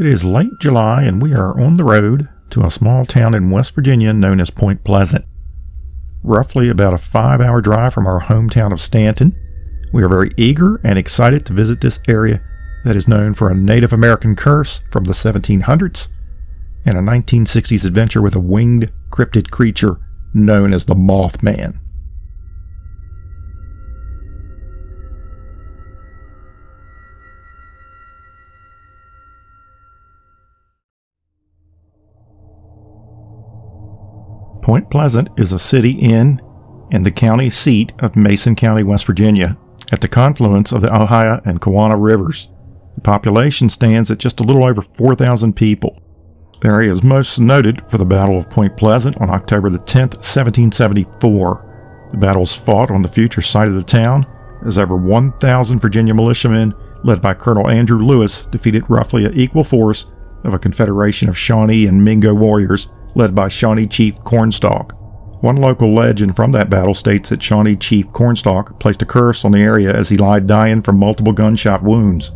It is late July and we are on the road to a small town in West Virginia known as Point Pleasant. Roughly about a 5-hour drive from our hometown of Stanton, we are very eager and excited to visit this area that is known for a Native American curse from the 1700s and a 1960s adventure with a winged cryptid creature known as the Mothman. Point Pleasant is a city in and the county seat of Mason County, West Virginia, at the confluence of the Ohio and Kawana rivers. The population stands at just a little over 4,000 people. The area is most noted for the Battle of Point Pleasant on October the 10th, 1774. The battle was fought on the future site of the town as over 1,000 Virginia militiamen led by Colonel Andrew Lewis defeated roughly an equal force of a confederation of Shawnee and Mingo warriors led by Shawnee Chief Cornstalk. One local legend from that battle states that Shawnee Chief Cornstalk placed a curse on the area as he lied dying from multiple gunshot wounds.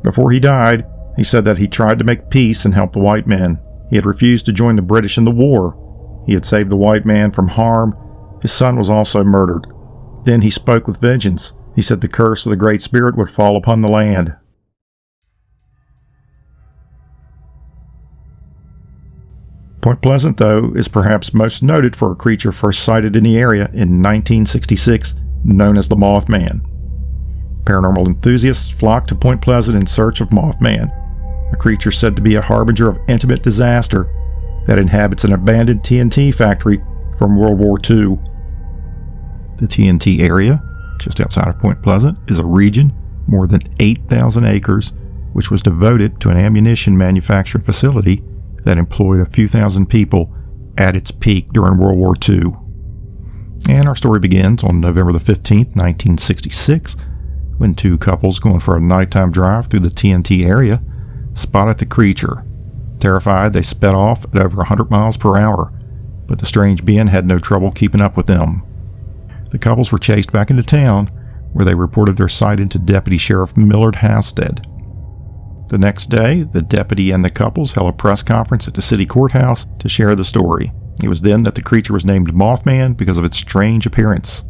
Before he died, he said that he tried to make peace and help the white men. He had refused to join the British in the war. He had saved the white man from harm. His son was also murdered. Then he spoke with vengeance. He said the curse of the Great Spirit would fall upon the land. Point Pleasant, though, is perhaps most noted for a creature first sighted in the area in 1966, known as the Mothman. Paranormal enthusiasts flocked to Point Pleasant in search of Mothman, a creature said to be a harbinger of intimate disaster that inhabits an abandoned TNT factory from World War II. The TNT area, just outside of Point Pleasant, is a region more than 8,000 acres, which was devoted to an ammunition manufacturing facility that employed a few thousand people at its peak during World War II. And our story begins on November the 15th, 1966, when two couples going for a nighttime drive through the TNT area spotted the creature. Terrified, they sped off at over 100 miles per hour, but the strange being had no trouble keeping up with them. The couples were chased back into town, where they reported their sighting to Deputy Sheriff Millard Halstead. The next day, the deputy and the couples held a press conference at the city courthouse to share the story. It was then that the creature was named Mothman because of its strange appearance.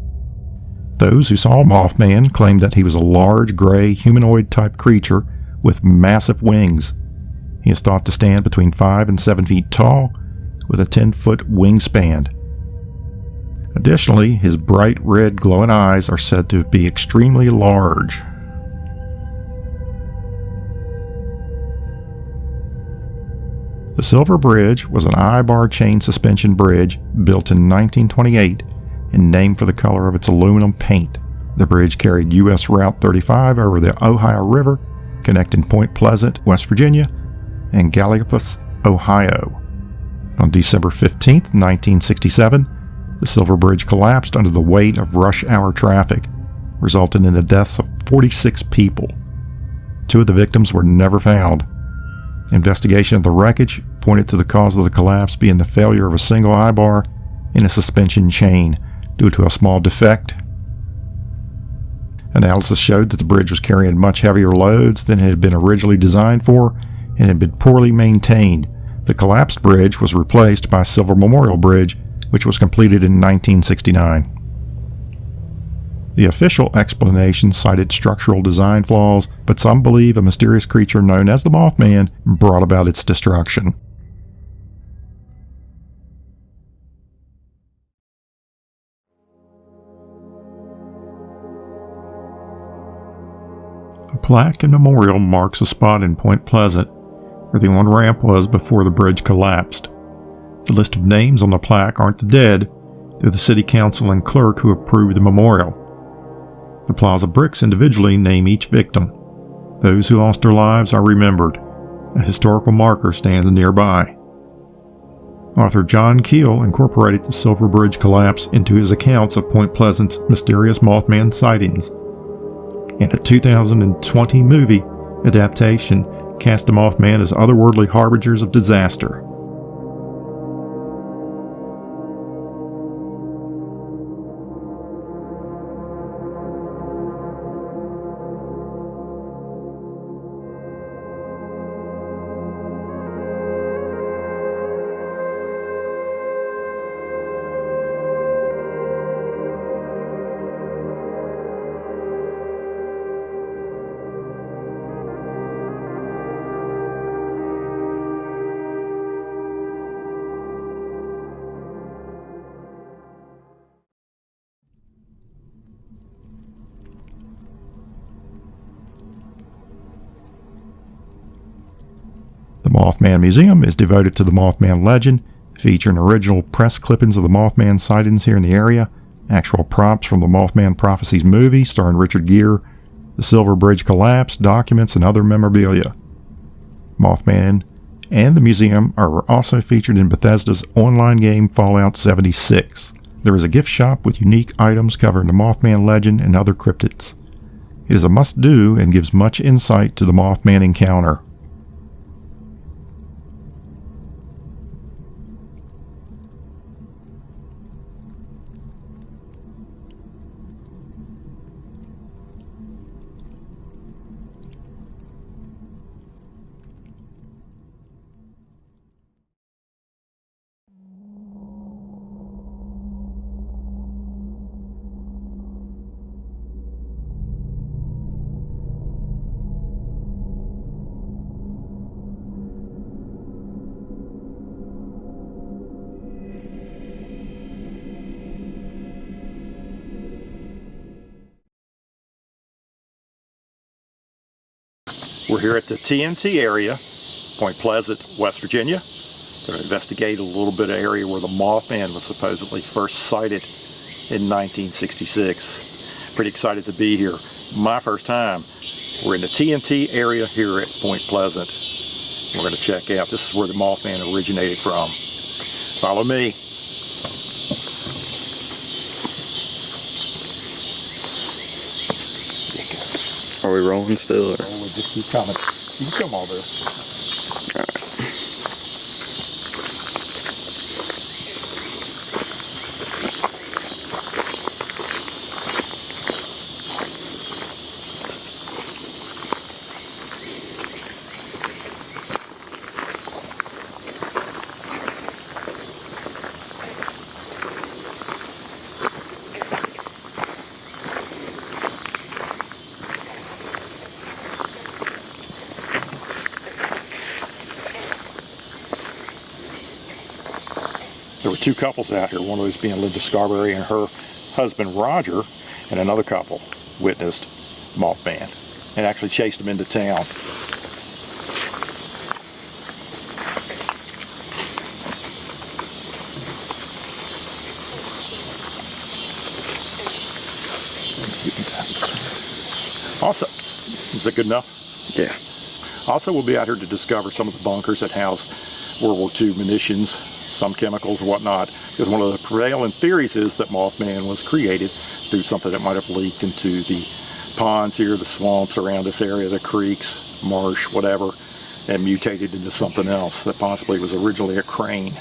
Those who saw Mothman claimed that he was a large, gray, humanoid-type creature with massive wings. He is thought to stand between 5 and 7 feet tall, with a 10-foot wingspan. Additionally, his bright red glowing eyes are said to be extremely large. The Silver Bridge was an I-bar chain suspension bridge built in 1928 and named for the color of its aluminum paint. The bridge carried U.S. Route 35 over the Ohio River, connecting Point Pleasant, West Virginia, and Gallipolis, Ohio. On December 15, 1967, the Silver Bridge collapsed under the weight of rush hour traffic, resulting in the deaths of 46 people. 2 of the victims were never found. Investigation of the wreckage pointed to the cause of the collapse being the failure of a single I-bar in a suspension chain due to a small defect. Analysis showed that the bridge was carrying much heavier loads than it had been originally designed for and had been poorly maintained. The collapsed bridge was replaced by a Silver Memorial Bridge, which was completed in 1969. The official explanation cited structural design flaws, but some believe a mysterious creature known as the Mothman brought about its destruction. A plaque and memorial marks a spot in Point Pleasant where the on-ramp was before the bridge collapsed. The list of names on the plaque aren't the dead, they're the city council and clerk who approved the memorial. The plaza bricks individually name each victim. Those who lost their lives are remembered. A historical marker stands nearby. Author John Keel incorporated the Silver Bridge collapse into his accounts of Point Pleasant's mysterious Mothman sightings. And a 2020 movie adaptation cast the Mothman as otherworldly harbingers of disaster. Mothman Museum is devoted to the Mothman legend, featuring original press clippings of the Mothman sightings here in the area, actual props from the Mothman Prophecies movie starring Richard Gere, the Silver Bridge collapse, documents, and other memorabilia. Mothman and the museum are also featured in Bethesda's online game Fallout 76. There is a gift shop with unique items covering the Mothman legend and other cryptids. It is a must-do and gives much insight to the Mothman encounter. We're here at the TNT area, Point Pleasant, West Virginia. Going to investigate a little bit of area where the Mothman was supposedly first sighted in 1966. Pretty excited to be here. My first time. We're in the TNT area here at Point Pleasant. We're going to check out. This is where the Mothman originated from. Follow me. Are we rolling still? Or? We'll just keep coming. You can film all this. All right. There were two couples out here, one of those being Linda Scarberry and her husband Roger, and another couple witnessed Mothman and actually chased him into town. Also, is that good enough? Yeah. Also, we'll be out here to discover some of the bunkers that housed World War II munitions, some chemicals and whatnot, because one of the prevailing theories is that Mothman was created through something that might have leaked into the ponds here, the swamps around this area, the creeks, marsh, whatever, and mutated into something else that possibly was originally a crane.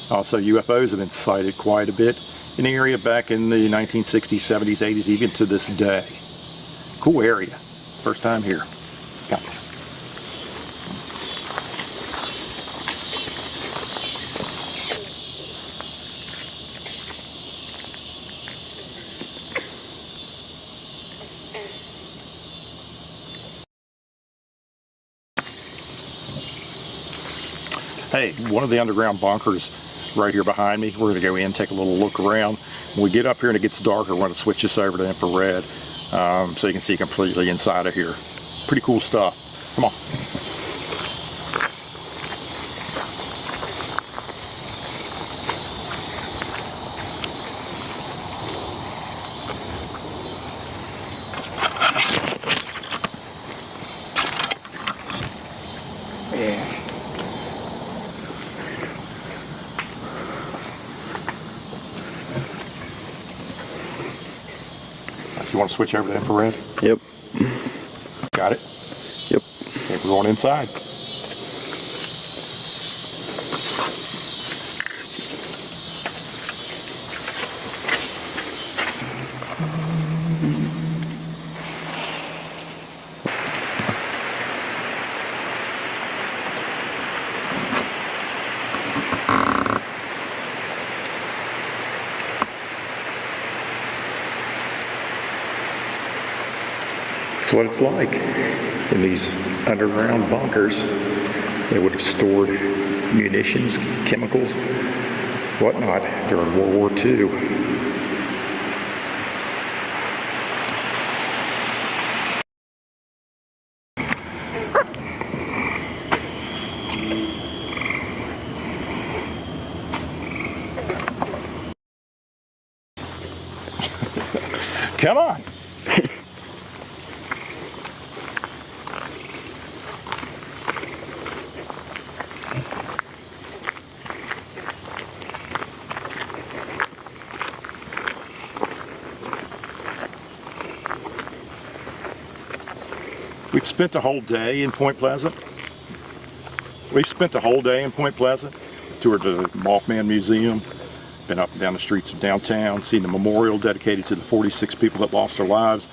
Also, UFOs have been sighted quite a bit in the area back in the 1960s, 70s, 80s, even to this day. Cool area. First time here. Come. Hey, one of the underground bunkers right here behind me. We're going to go in, take a little look around. When we get up here and it gets darker, we're going to switch this over to infrared so you can see completely inside of here. Pretty cool stuff. Come on. You want to switch over to infrared? Yep. Got it? Yep. Okay, we're going inside. That's what it's like in these underground bunkers. They would have stored munitions, chemicals, whatnot during World War II. Come on. We've spent a whole day in Point Pleasant. Toured the Mothman Museum, been up and down the streets of downtown, seen the memorial dedicated to the 46 people that lost their lives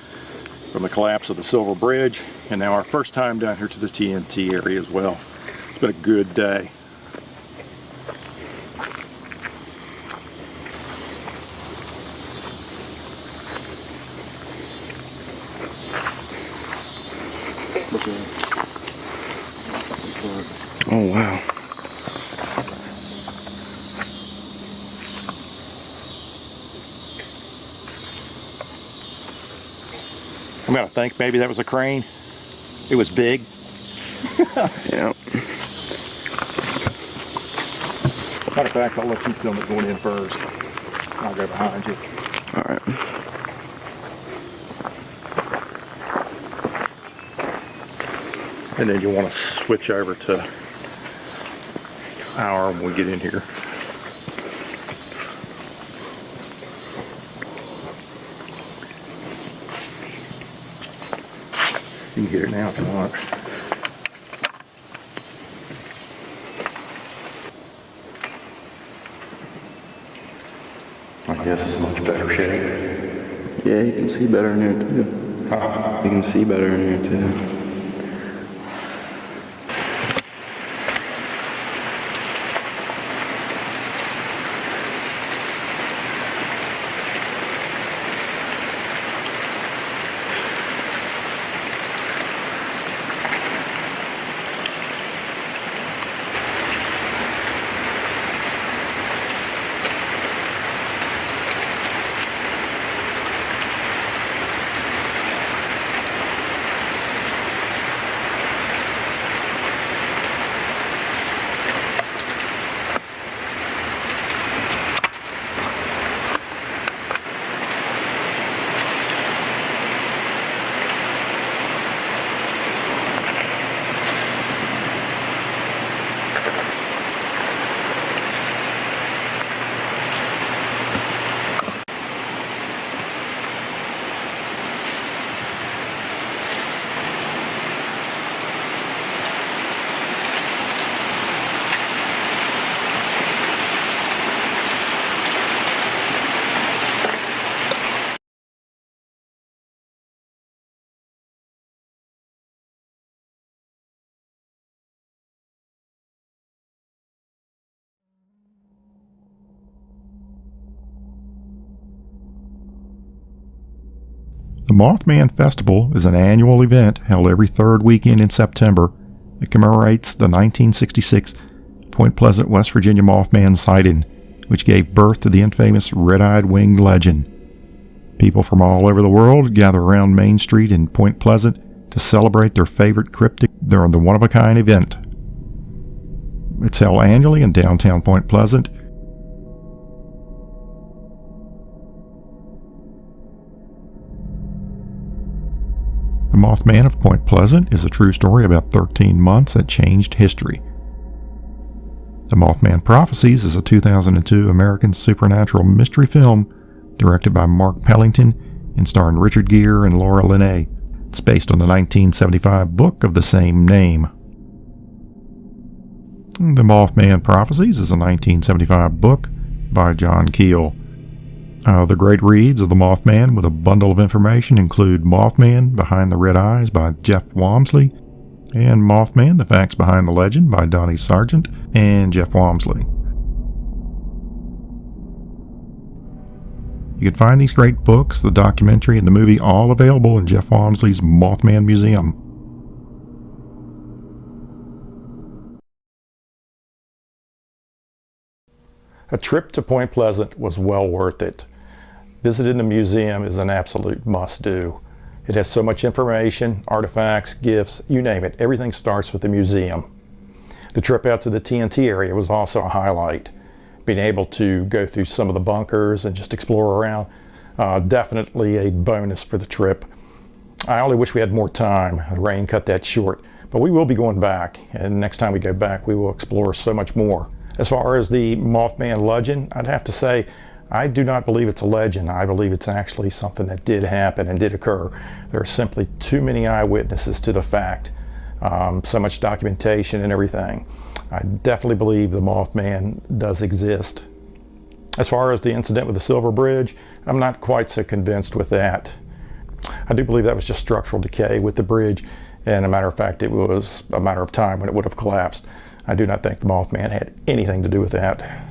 from the collapse of the Silver Bridge, and now our first time down here to the TNT area as well. It's been a good day. Oh wow. I'm gonna think maybe that was a crane. It was big. Yeah. Matter of fact, I'll let you film it going in first. I'll go behind you. All right. And then you want to switch over to our when we get in here. You can get it now if you want. I guess it's much better shape. Yeah, you can see better in here too. You can see better in here too. The Mothman Festival is an annual event held every third weekend in September that commemorates the 1966 Point Pleasant, West Virginia Mothman sighting, which gave birth to the infamous red-eyed winged legend. People from all over the world gather around Main Street in Point Pleasant to celebrate their favorite cryptid during the one-of-a-kind event. It's held annually in downtown Point Pleasant. The Mothman of Point Pleasant is a true story about 13 months that changed history. The Mothman Prophecies is a 2002 American supernatural mystery film directed by Mark Pellington and starring Richard Gere and Laura Linney. It's based on the 1975 book of the same name. The Mothman Prophecies is a 1975 book by John Keel. The great reads of the Mothman with a bundle of information include Mothman, Behind the Red Eyes by Jeff Wamsley, and Mothman, The Facts Behind the Legend by Donnie Sargent and Jeff Wamsley. You can find these great books, the documentary, and the movie all available in Jeff Wamsley's Mothman Museum. A trip to Point Pleasant was well worth it. Visiting the museum is an absolute must-do. It has so much information, artifacts, gifts, you name it. Everything starts with the museum. The trip out to the TNT area was also a highlight. Being able to go through some of the bunkers and just explore around. Definitely a bonus for the trip. I only wish we had more time. The rain cut that short. But we will be going back, and next time we go back, we will explore so much more. As far as the Mothman legend, I'd have to say, I do not believe it's a legend. I believe it's actually something that did happen and did occur. There are simply too many eyewitnesses to the fact, so much documentation and everything. I definitely believe the Mothman does exist. As far as the incident with the Silver Bridge, I'm not quite so convinced with that. I do believe that was just structural decay with the bridge, and a matter of fact, it was a matter of time when it would have collapsed. I do not think the Mothman had anything to do with that.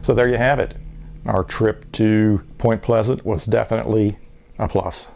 So there you have it. Our trip to Point Pleasant was definitely a plus.